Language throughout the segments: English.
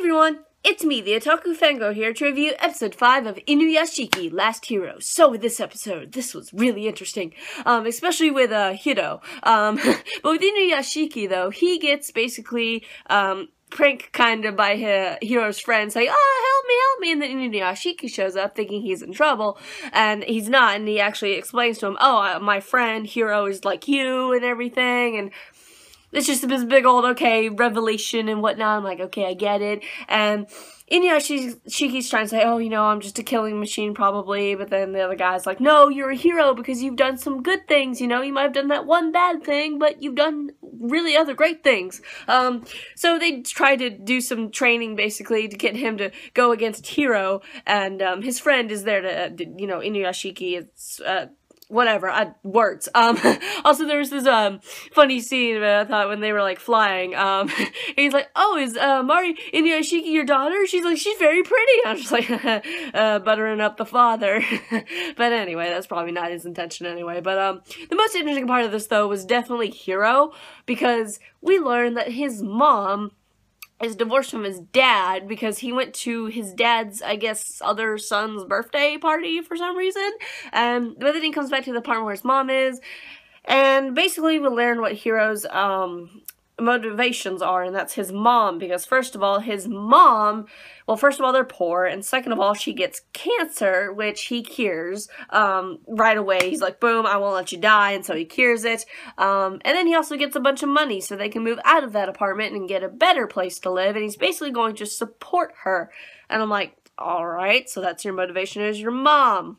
everyone, it's me, the Otaku Fango here to review episode 5 of Inuyashiki, Last Hero. So with this episode, this was really interesting, especially with Hiro. But with Inuyashiki though, he gets basically pranked kind of by Hiro's friends, saying, "Oh, help me," and then Inuyashiki shows up thinking he's in trouble, and he's not, and he actually explains to him, "Oh, my friend Hiro is like you and everything," and it's just this big old, okay, revelation and whatnot. I'm like, okay, I get it. And Inuyashiki's trying to say, oh, I'm just a killing machine probably. But then the other guy's like, no, you're a hero because you've done some good things. You might have done that one bad thing, but you've done really other great things. So they try to do some training basically to get him to go against Hiro. And his friend is there to, Inuyashiki is, whatever, words. Also there was this, funny scene, I thought, when they were, like, flying, and he's like, oh, is, Mari Inuyashiki your daughter? She's like, she's very pretty. I'm just like, buttering up the father. But anyway, that's probably not his intention anyway. But, the most interesting part of this, though, was definitely Hiro, because we learned that his mom is divorced from his dad because he went to his dad's, I guess, other son's birthday party for some reason. But then he comes back to the apartment where his mom is, and basically we learn what Hiro's motivations are, and that's his mom, because first of all, they're poor, and second of all, she gets cancer, which he cures right away. He's like, boom, I won't let you die, and so he cures it. And then he also gets a bunch of money so they can move out of that apartment and get a better place to live, and he's basically going to support her. And I'm like, alright, so that's your motivation, is your mom.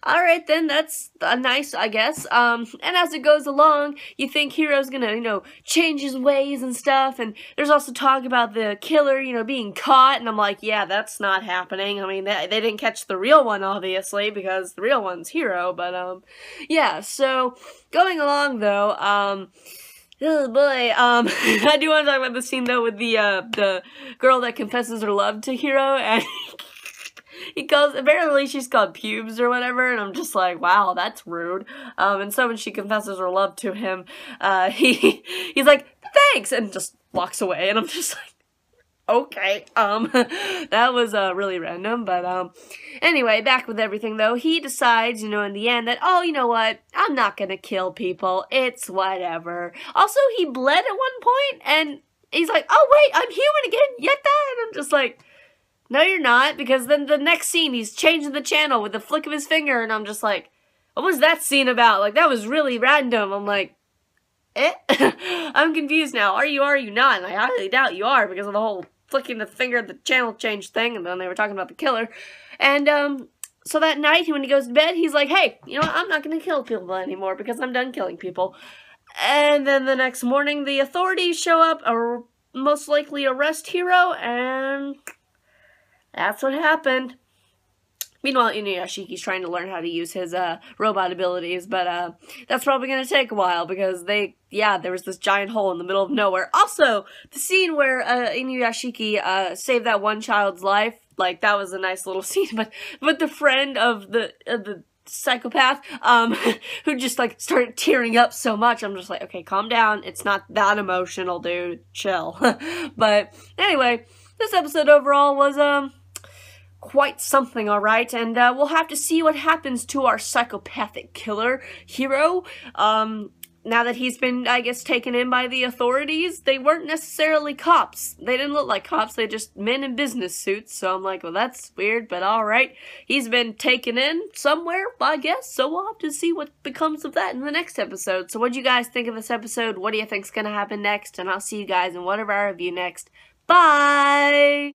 Alright then, that's nice, I guess. And as it goes along, you think Hiro's gonna, change his ways and stuff, and there's also talk about the killer, being caught, and I'm like, yeah, that's not happening. I mean, they didn't catch the real one, obviously, because the real one's Hiro, but, yeah, so, going along, though, oh boy, I do want to talk about the scene, though, with the girl that confesses her love to Hiro, and apparently she's called Pubes or whatever, and I'm just like, wow, that's rude. And so when she confesses her love to him, he's like, thanks, and just walks away, and I'm just like, okay, that was, really random, but, anyway, back with everything, though, he decides, in the end that, oh, you know what, I'm not gonna kill people, it's whatever. Also, he bled at one point, and he's like, oh, wait, I'm human again, yet that, and I'm just like, no, you're not, because then the next scene, he's changing the channel with the flick of his finger, and I'm just like, what was that scene about? Like, that was really random. I'm like, I'm confused now. Are you not? And I highly doubt you are, because of the whole flicking the finger, the channel change thing, and then they were talking about the killer. And, so that night, when he goes to bed, he's like, hey, you know what, I'm not gonna kill people anymore, because I'm done killing people. And then the next morning, the authorities show up, or most likely arrest Hiro, and that's what happened. Meanwhile, Inuyashiki's trying to learn how to use his, robot abilities, but, that's probably gonna take a while, because there was this giant hole in the middle of nowhere. Also, the scene where, Inuyashiki, saved that one child's life, like, that was a nice little scene, but the friend of the psychopath, who just, like, started tearing up so much, I'm just like, okay, calm down, it's not that emotional, dude, chill. But, anyway, this episode overall was, quite something, alright, and we'll have to see what happens to our psychopathic killer, Hiro. Now that he's been, I guess, taken in by the authorities. They weren't necessarily cops. They didn't look like cops, they just men in business suits, so I'm like, well, that's weird, but alright. He's been taken in somewhere, I guess, so we'll have to see what becomes of that in the next episode. So what do you guys think of this episode? What do you think's gonna happen next? And I'll see you guys in whatever I review next. Bye!